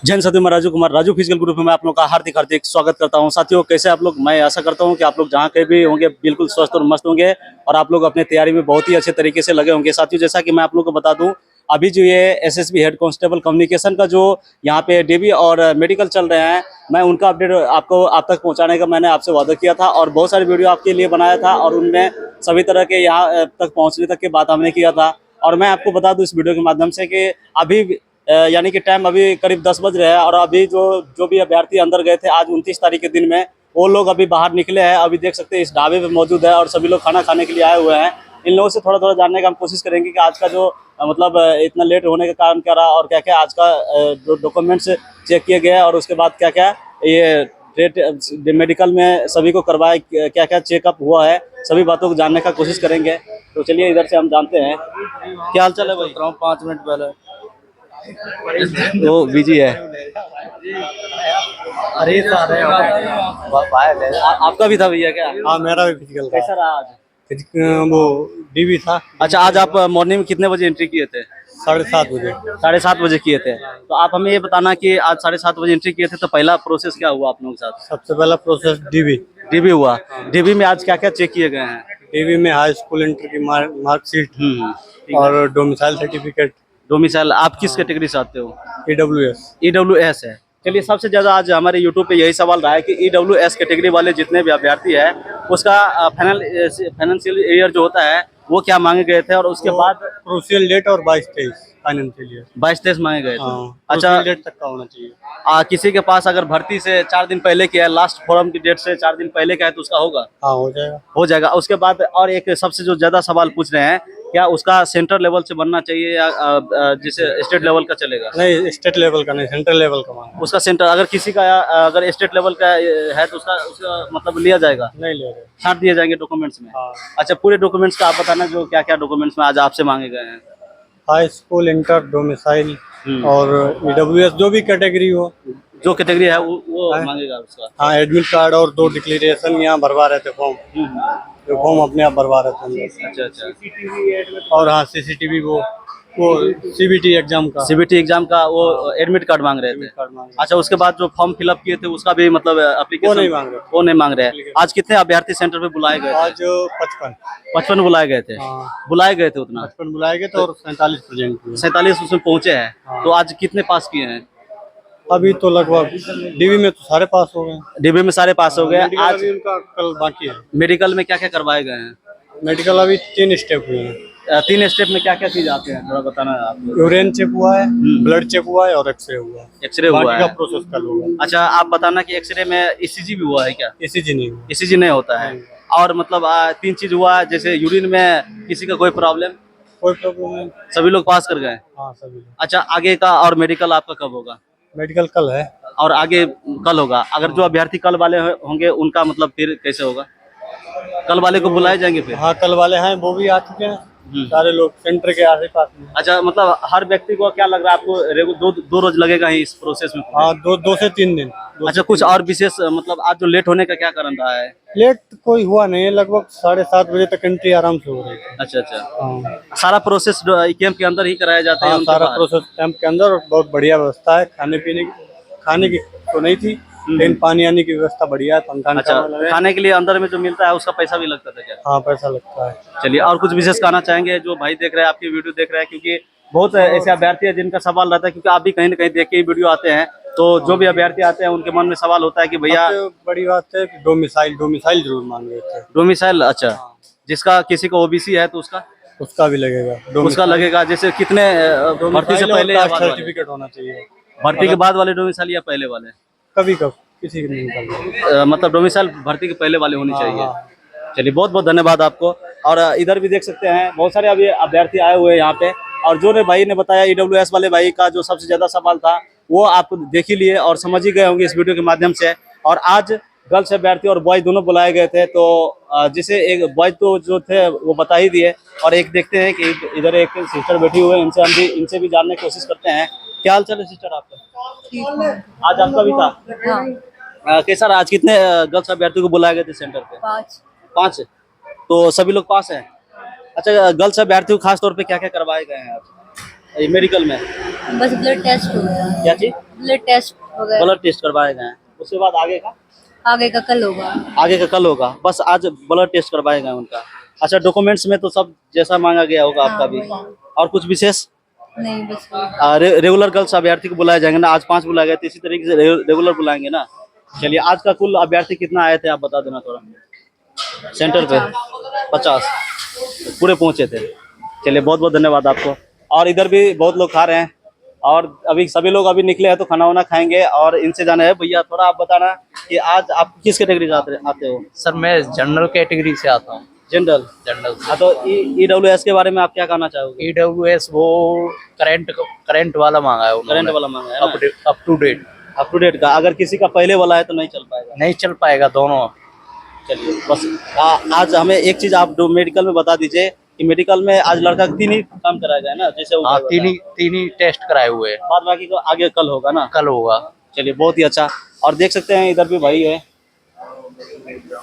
जैन साथियों, मैं Raju Kumar, Raju physical group में मैं आप लोग का हार्दिक हार्दिक स्वागत करता हूं। साथियों, कैसे आप लोग? मैं आशा करता हूं कि आप लोग जहां कहीं भी होंगे बिल्कुल स्वस्थ और मस्त होंगे और आप लोग अपने तैयारी में बहुत ही अच्छे तरीके से लगे होंगे। साथियों, जैसा कि मैं आप लोग को बता दूं, अभी जो ये एसएसबी हेड कांस्टेबल कम्युनिकेशन का जो यहाँ पे डीबी और मेडिकल चल रहे हैं, मैं उनका अपडेट आपको आप तक पहुँचाने का मैंने आपसे वादा किया था और बहुत सारी वीडियो आपके लिए बनाया था और उनमें सभी तरह के यहाँ तक पहुँचने तक की बात हमने किया था। और मैं आपको बता दूं इस वीडियो के माध्यम से कि अभी यानी कि टाइम अभी करीब 10 बज रहे हैं और अभी जो भी अभ्यर्थी अंदर गए थे आज 29 तारीख के दिन में, वो लोग अभी बाहर निकले हैं। अभी देख सकते हैं इस ढाबे पे मौजूद है और सभी लोग खाना खाने के लिए आए हुए हैं। इन लोगों से थोड़ा थोड़ा जानने का हम कोशिश करेंगे कि आज का जो मतलब इतना लेट होने का कारण क्या रहा और क्या क्या आज का जो डॉक्यूमेंट्स चेक किए गए और उसके बाद क्या क्या ये ट्रेट मेडिकल में सभी को करवाए, क्या क्या चेकअप हुआ है, सभी बातों को जानने का कोशिश करेंगे। तो चलिए इधर से हम जानते हैं। क्या हाल चाल है भाई? 5 मिनट पहले। वो बिजी है। अरे सारे आपका भी था भैया क्या? हाँ, मेरा भी फिजिकल था। कैसा रहा आज? वो डीवी था। अच्छा, आज आप मॉर्निंग में कितने बजे एंट्री किए थे? 7:30 बजे। 7:30 बजे किए थे। तो आप हमें ये बताना कि आज 7:30 बजे एंट्री किए थे तो पहला प्रोसेस क्या हुआ आप लोगों के साथ? सबसे पहला प्रोसेस डीवी। डीबी हुआ। डीबी में आज क्या क्या चेक किए गए हैं? डीवी में हाई स्कूल इंटर की मार्कशीट ठीक है। और डोमिसाइल सर्टिफिकेट। डोमिसाइल आप किस कैटेगरी से आते हो? EWS। EWS है। चलिए, सबसे ज्यादा आज हमारे यूट्यूब पे यही सवाल रहा है कि EWS कैटेगरी वाले जितने भी अभ्यर्थी है उसका फाइनेंशियल ईयर जो होता है वो क्या मांगे गए थे और उसके बाद क्रूशियल डेट और 22-23 फाइनेंशियल ईयर। 22-23 मांगे गए थे। हाँ, अच्छा, डेट तक का होना चाहिए। किसी के पास अगर भर्ती से 4 दिन पहले किया है, लास्ट फॉर्म की डेट से 4 दिन पहले का है तो उसका होगा? हाँ, हो जाएगा। हो जाएगा। उसके बाद और एक सबसे जो ज्यादा सवाल पूछ रहे हैं, क्या उसका सेंटर लेवल से बनना चाहिए या जैसे स्टेट लेवल का चलेगा? नहीं, स्टेट लेवल का नहीं, सेंट्रल लेवल का मांगा। उसका सेंटर अगर किसी का अगर स्टेट लेवल का है तो उसका मतलब लिया जाएगा, नहीं ले रहे। छाट दिए जाएंगे डॉक्यूमेंट्स में। हाँ, अच्छा, पूरे डॉक्यूमेंट्स का आप बताना जो क्या क्या डॉक्यूमेंट्स में आज आपसे मांगे गए हैं। हाई स्कूल इंटर डोमिसाइल और EWS जो भी कैटेगरी हो। जो कैटेगरी है वो मांगेगा उसका। हाँ, एडमिट कार्ड और 2 डिक्लेरेशन यहाँ भरवा रहे थे फॉर्म। जो फॉर्म अपने आप भरवा रहे थे। अच्छा अच्छा। और हाँ, CCTV वो CBT एग्जाम का। CBT एग्जाम का वो एडमिट कार्ड मांग रहे थे। अच्छा, उसके बाद जो फॉर्म फिलअप किए थे उसका भी मतलब एप्लीकेशन वो नहीं मांग रहे। वो नहीं मांग रहे हैं। आज कितने अभ्यर्थी सेंटर पे बुलाए गए थे? आज 55। 55 बुलाए गए थे। हाँ, बुलाए गए थे उतना 55 बुलाए गए थे और 47 प्रेजेंट हुए। 47 उसमें पहुंचे हैं। हाँ। तो आज कितने पास किए हैं? अभी तो लगभग डीवी में तो सारे पास हो गए। डीबी में सारे पास हो गए। मेडिकल आज अभी उनका कल बाकी है। मेडिकल में क्या क्या करवाए गए हैं? मेडिकल अभी 3 स्टेप हुए हैं। 3 स्टेप में क्या क्या चीज आते हैं थोड़ा बताना आप लोग। यूरिन चेक हुआ है, ब्लड चेक हुआ है और एक्सरे हुआ है। एक्सरे हुआ बाकी का है। प्रोसेस कल होगा। अच्छा, आप बताना कि एक्सरे में ECG भी हुआ है क्या? ECG नहीं हुआ। ECG नहीं होता है। और मतलब 3 चीज हुआ है, जैसे यूरिन में किसी का कोई प्रॉब्लम? कोई प्रॉब्लम नहीं। सभी लोग पास कर गए। हाँ, सभी लोग। अच्छा, आगे का और मेडिकल आपका कब होगा? मेडिकल कल है और आगे कल होगा। अगर जो अभ्यर्थी कल वाले होंगे उनका मतलब फिर कैसे होगा? कल वाले को बुलाए जाएंगे फिर? हाँ, कल वाले हैं, वो भी आ चुके हैं। सारे लोग सेंटर के आस पास में। अच्छा, मतलब हर व्यक्ति को क्या लग रहा है आपको दो रोज लगेगा ही इस प्रोसेस में? हाँ, 2 से 3 दिन। अच्छा, कुछ और विशेष मतलब आज जो लेट होने का क्या कारण रहा है? लेट कोई हुआ नहीं है, लगभग 7:30 बजे तक एंट्री आराम से हो रही है। अच्छा अच्छा। हाँ, सारा प्रोसेस कैंप के अंदर ही कराया जाता है? हाँ, उनके सारा बाहर? प्रोसेस कैंप के अंदर और बहुत बढ़िया व्यवस्था है। खाने पीने की, खाने की तो नहीं थी, लेकिन पानी आने की व्यवस्था बढ़िया है। पंखा अच्छा, है। खाने के लिए अंदर में जो मिलता है उसका पैसा भी लगता था क्या? हाँ, पैसा लगता है। चलिए, और कुछ विशेष कहना चाहेंगे जो भाई देख रहे हैं, आपकी वीडियो देख रहे हैं, क्योंकि बहुत ऐसे अभ्यर्थी है जिनका सवाल रहता है, क्योंकि आप भी कहीं ना कहीं देख के वीडियो आते हैं तो जो भी अभ्यर्थी आते हैं उनके मन में सवाल होता है कि भैया सबसे बड़ी बात है कि डोमिसाइल जरूर मांग रहे थे। डोमिसाइल। अच्छा, जिसका किसी को OBC है तो उसका भी लगेगा। उसका लगेगा। जैसे कितने भर्ती से पहले या बाद वाले? सर्टिफिकेट होना चाहिए। भर्ती के बाद वाले डोमिसाइल या पहले वाले? कभी कब किसी को नहीं निकल। मतलब डोमिसाइल भर्ती के पहले वाले होनी चाहिए। चलिए, बहुत बहुत धन्यवाद आपको। और इधर भी देख सकते हैं बहुत सारे अभी अभ्यर्थी आए हुए हैं यहाँ पे। और जो ने भाई ने बताया EWS वाले भाई का जो सबसे ज्यादा सवाल था वो आप देख ही लिए और समझ ही गए होंगे इस वीडियो के माध्यम से। और आज गर्ल्स अभ्यर्थी और बॉयज दोनों बुलाए गए थे। तो जिसे एक बॉयज तो जो थे वो बता ही दिए। और एक देखते हैं कि इधर एक सिस्टर बैठी हुई है, इनसे भी जानने की कोशिश करते हैं। क्या हाल चाल है सिस्टर आपका? आज आपका भी था? कैसा रहा आज? कितने गर्ल्स अभ्यर्थी को बुलाए गए थे सेंटर पे? 5। तो सभी लोग पास हैं? अच्छा, गर्ल्स अभ्यर्थियों को खास तौर पे क्या क्या करवाए गए हैं आज मेडिकल में? बस ब्लड टेस्ट हो गया, क्या चीज? ब्लड टेस्ट वगैरह। ब्लड टेस्ट करवाए गए हैं, उसके बाद आगे का कल होगा। आगे का कल होगा। बस आज ब्लड टेस्ट करवाए गए उनका। अच्छा, डॉक्यूमेंट्स में तो सब जैसा मांगा गया होगा आपका हाँ, भी। वही। और कुछ विशेष? नहीं बस वही। रेगुलर गर्ल्स अभ्यर्थी को बुलाए जाएंगे ना, आज 5 बुलाए गए थे, इसी तरीके से रेगुलर बुलाएंगे ना। चलिए, आज का कुल अभ्यर्थी कितना आए थे आप बता देना थोड़ा सेंटर पे। 50 पूरे पहुंचे थे। चलिए, बहुत बहुत धन्यवाद आपको। और इधर भी बहुत लोग खा रहे हैं, और अभी सभी लोग अभी निकले हैं तो खाना वाना खाएंगे और इनसे जाना है। भैया थोड़ा आप बताना कि आज आप किस कैटेगरी से आते हो? सर मैं जनरल कैटेगरी से आता हूँ। जनरल। जनरल हाँ, तो ईडब्ल्यूएस के बारे में आप क्या कहना चाहोगे? EWS वो करंट वाला मांगा है करंट वाला मांगा है ना? Up to date up to date का। अगर किसी का पहले वाला है तो नहीं चल पाएगा। नहीं चल पाएगा दोनों। चलिए, बस आज हमें एक चीज आप मेडिकल में बता दीजिए कि मेडिकल में आज लड़का 3 ही काम कराया गया ना, जैसे वो हाँ, भाई बताया। तीन ही टेस्ट कराए हुए हैं। बाद बाकी को आगे कल होगा ना? कल होगा। चलिए, बहुत ही अच्छा। और देख सकते हैं इधर भी भाई है,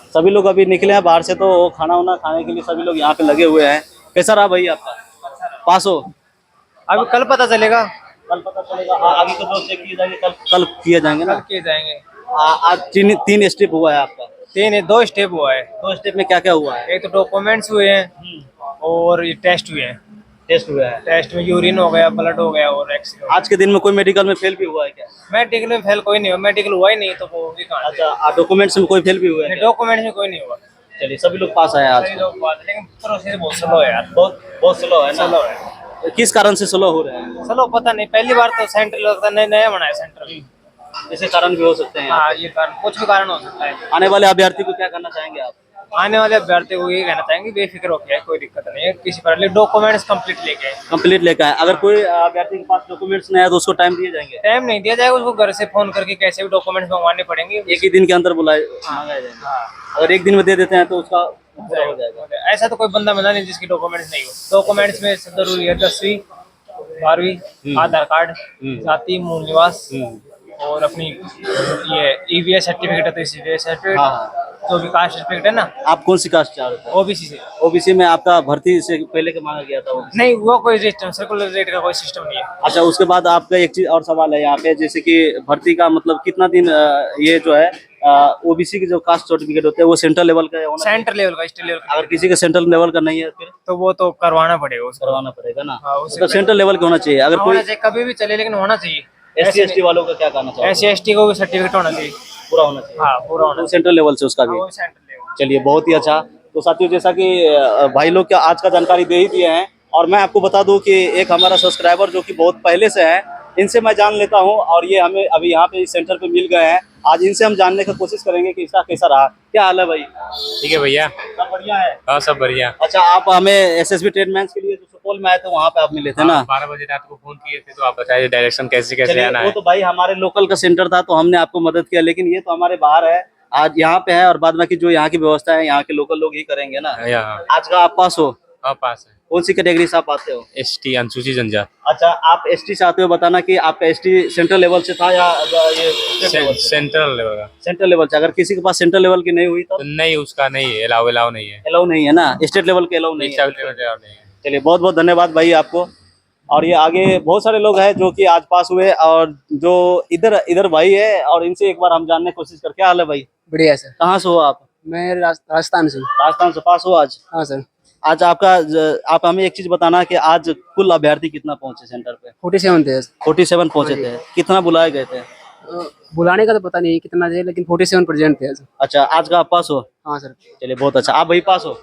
सभी लोग अभी निकले हैं बाहर से, तो खाना वाना खाने के लिए सभी लोग यहाँ पे लगे हुए हैं। कैसा रहा भाई आपका? पास हो? अभी कल पता चलेगा। कल पता चलेगा। आगे को तो चेक किए जाएंगे, कल किए जाएंगे ना। कल किए जाएंगे। आज तीन स्टेप हुआ है आपका। 2 स्टेप हुआ है। 2 स्टेप में क्या क्या हुआ है? एक तो डॉक्यूमेंट्स हुए हैं और ये टेस्ट हुए हैं। टेस्ट हुआ है। टेस्ट में यूरिन हो गया, ब्लड हो गया और एक्सरे। आज के दिन में कोई मेडिकल में फेल भी हुआ है क्या? मेडिकल में फेल कोई नहीं हुआ, मेडिकल हुआ ही नहीं तो वो भी कहाँ। अच्छा, डॉक्यूमेंट्स में कोई फेल भी हुआ है क्या? डॉक्यूमेंट्स में कोई नहीं हुआ। चलिए, सभी लोग पास आए आज। सही लोग बात, लेकिन प्रोसेस बहुत स्लो है यार। बहुत स्लो है ना? स्लो है। किस कारण से स्लो हो रहे हैं? चलो पता नहीं, पहली बार तो सेंटर लगता है, नया बनाया सेंटर। इसके कारण भी हो सकते हैं। हाँ, ये कारण, कुछ भी कारण हो सकता है। आने वाले अभ्यर्थी को क्या करना चाहेंगे आप? आने वाले अभ्यर्थी को ये कहना चाहेंगे बेफिक्र होके आए, कोई दिक्कत नहीं है किसी पर, डॉक्यूमेंट्स कंप्लीट लेके आए। कंप्लीट लेकर आए। अगर कोई अभ्यर्थी के पास डॉक्यूमेंट्स नहीं है तो उसको टाइम दिए जाएंगे? टाइम नहीं दिया जाएगा उसको, घर से फोन करके कैसे भी डॉक्यूमेंट्स मंगवाने पड़ेंगे। एक ही दिन के अंदर मंगाए जाएंगे। हाँ, अगर एक दिन में दे देते हैं तो उसका पूरा हो जाएगा। ऐसा तो कोई बंदा मिला नहीं जिसके डॉक्यूमेंट्स नहीं हो। डॉक्यूमेंट्स में सब जरूरी है 10वीं 12वीं, आधार कार्ड, जाति, मूल निवास, और अपनी ये EVS सर्टिफिकेट है तो EVS सर्टिफिकेट, हाँ। जो भी कास्ट सर्टिफिकेट है ना, आप कौन सी कास्ट चाह रहे थे? OBC से। ओबीसी में आपका भर्ती से पहले के मांगा गया था OBC? नहीं, वो कोई सिस्टम, सर्कुलर रेट का कोई सिस्टम नहीं है। अच्छा, उसके बाद आपका एक चीज और सवाल है यहाँ पे, जैसे कि भर्ती का मतलब कितना दिन ये जो है ओबीसी की जो कास्ट सर्टिफिकेट होते हैं वो सेंट्रल लेवल का होना चाहिए? सेंटर लेवल का, स्टेट लेवल का, अगर किसी का सेंट्रल लेवल का नहीं है फिर तो वो तो करवाना पड़ेगा उसको। करवाना पड़ेगा ना। हाँ, उससे तो सेंट्रल लेवल का होना चाहिए। अगर कोई होना चाहिए, कभी भी चले, लेकिन होना चाहिए। SC/ST वालों का क्या कहना चाहिए? SC/ST को भी सर्टिफिकेट होना चाहिए। पूरा होना चाहिए। हाँ, पूरा होना चाहिए। सेंट्रल लेवल से उसका भी। वो सेंटर लेवल। चलिए, बहुत ही अच्छा। तो साथियों, जैसा कि भाई लोग क्या आज का जानकारी दे ही दिए हैं, और मैं आपको बता दूं कि एक हमारा सब्सक्राइबर जो कि बहुत पहले से है, इनसे मैं जान लेता हूं, और ये हमें अभी यहाँ पे इस सेंटर पे मिल गए हैं। आज इनसे हम जानने की कोशिश करेंगे कि इसका कैसा रहा। क्या हाल है भाई? ठीक है भैया। सब बढ़िया है? हाँ, सब बढ़िया। अच्छा, आप हमें SSB ट्रेडमैन्स के लिए जो सुपौल में आए थे वहाँ पे आप मिले थे ना? 12 बजे रात को फोन किए थे, तो आप बताइए डायरेक्शन कैसे कैसे चलिए, आना वो है। तो भाई हमारे लोकल का सेंटर था तो हमने आपको मदद किया, लेकिन ये तो हमारे बाहर है, आज यहाँ पे है, और बाद बाकी जो यहाँ की व्यवस्था है यहाँ के लोकल लोग ही करेंगे ना। यहाँ आज का आप पास हो? हाँ, पास है। कौन सी कैटेगरी से आप आते हो? ST अनुसूचित जनजाति। अच्छा, आप ST से आते हो, बताना कि आपका ST सेंट्रल लेवल से था या ये स्टेट लेवल से? सेंट्रल लेवल का। सेंट्रल लेवल से। अगर किसी के पास सेंट्रल लेवल की नहीं हुई तो तो नहीं, उसका नहीं है, अलाउ नहीं है। अलाउ नहीं है ना? स्टेट लेवल के अलाउ नहीं है। स्टेट लेवल allow नहीं है। चलिए, बहुत बहुत धन्यवाद भाई आपको। और ये आगे बहुत सारे लोग हैं जो कि आज पास हुए, और जो इधर भाई है, और इनसे एक बार हम जानने की कोशिश कर। क्या हाल है भाई? बढ़िया सर। कहाँ से हो आप? मैं राजस्थान से हूँ। राजस्थान से पास हो आज? हाँ सर। आज आप हमें एक चीज बताना कि आज कुल अभ्यर्थी कितना पहुंचे सेंटर पे? 47 थे। 47 पहुंचे थे। कितना बुलाए गए थे? बुलाने का तो पता नहीं कितना थे, लेकिन 47 प्रेजेंट थे। अच्छा, आज का आप पास हो? हाँ सर। चलिए, बहुत अच्छा। आप भाई पास हो?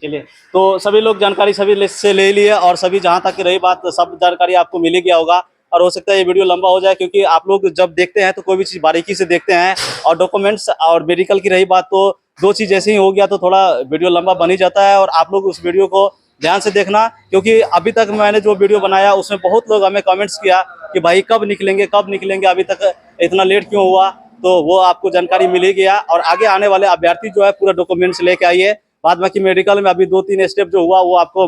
चलिए, तो सभी लोग जानकारी सभी से ले लिए, और सभी जहाँ तक की रही बात, सब जानकारी आपको मिल गया होगा। और हो सकता है ये वीडियो लंबा हो जाए, क्योंकि आप लोग जब देखते हैं तो कोई भी चीज़ बारीकी से देखते हैं, और डॉक्यूमेंट्स और मेडिकल की रही बात तो 2 चीज़ ऐसे ही हो गया तो थोड़ा वीडियो लंबा बन ही जाता है। और आप लोग उस वीडियो को ध्यान से देखना, क्योंकि अभी तक मैंने जो वीडियो बनाया उसमें बहुत लोग हमें कमेंट्स किया कि भाई कब निकलेंगे, अभी तक इतना लेट क्यों हुआ। तो वो आपको जानकारी मिल ही गया। और आगे आने वाले अभ्यर्थी जो है पूरा डॉक्यूमेंट्स लेके आइए। बाद बाकी मेडिकल में अभी 2-3 स्टेप जो हुआ वो आपको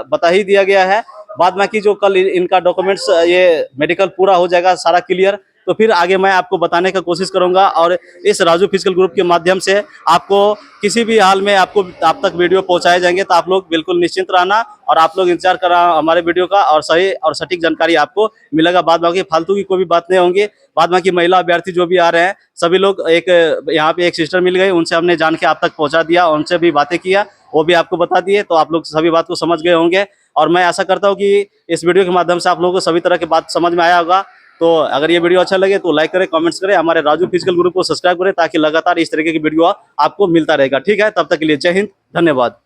बता ही दिया गया है। बाद बाकी जो कल इनका डॉक्यूमेंट्स ये मेडिकल पूरा हो जाएगा सारा क्लियर, तो फिर आगे मैं आपको बताने का कोशिश करूंगा। और इस राजू फिजिकल ग्रुप के माध्यम से आपको किसी भी हाल में आप तक वीडियो पहुंचाए जाएंगे, तो आप लोग बिल्कुल निश्चिंत रहना और आप लोग इंतजार करा हमारे वीडियो का, और सही और सटीक जानकारी आपको मिलेगा। बाद बाकी फालतू की कोई भी बात नहीं होंगी। बाद बाकी महिला अभ्यर्थी जो भी आ रहे हैं सभी लोग, एक यहाँ पे एक सिस्टर मिल गई, उनसे हमने जान के आप तक पहुंचा दिया, उनसे भी बातें किया, वो भी आपको बता दिए, तो आप लोग सभी बात को समझ गए होंगे। और मैं आशा करता हूँ कि इस वीडियो के माध्यम से आप लोगों को सभी तरह की बात समझ में आया होगा। तो अगर ये वीडियो अच्छा लगे तो लाइक करें, कमेंट्स करें, हमारे राजू फिजिकल ग्रुप को सब्सक्राइब करें, ताकि लगातार इस तरीके की वीडियो आपको मिलता रहेगा। ठीक है, तब तक के लिए जय हिंद, धन्यवाद।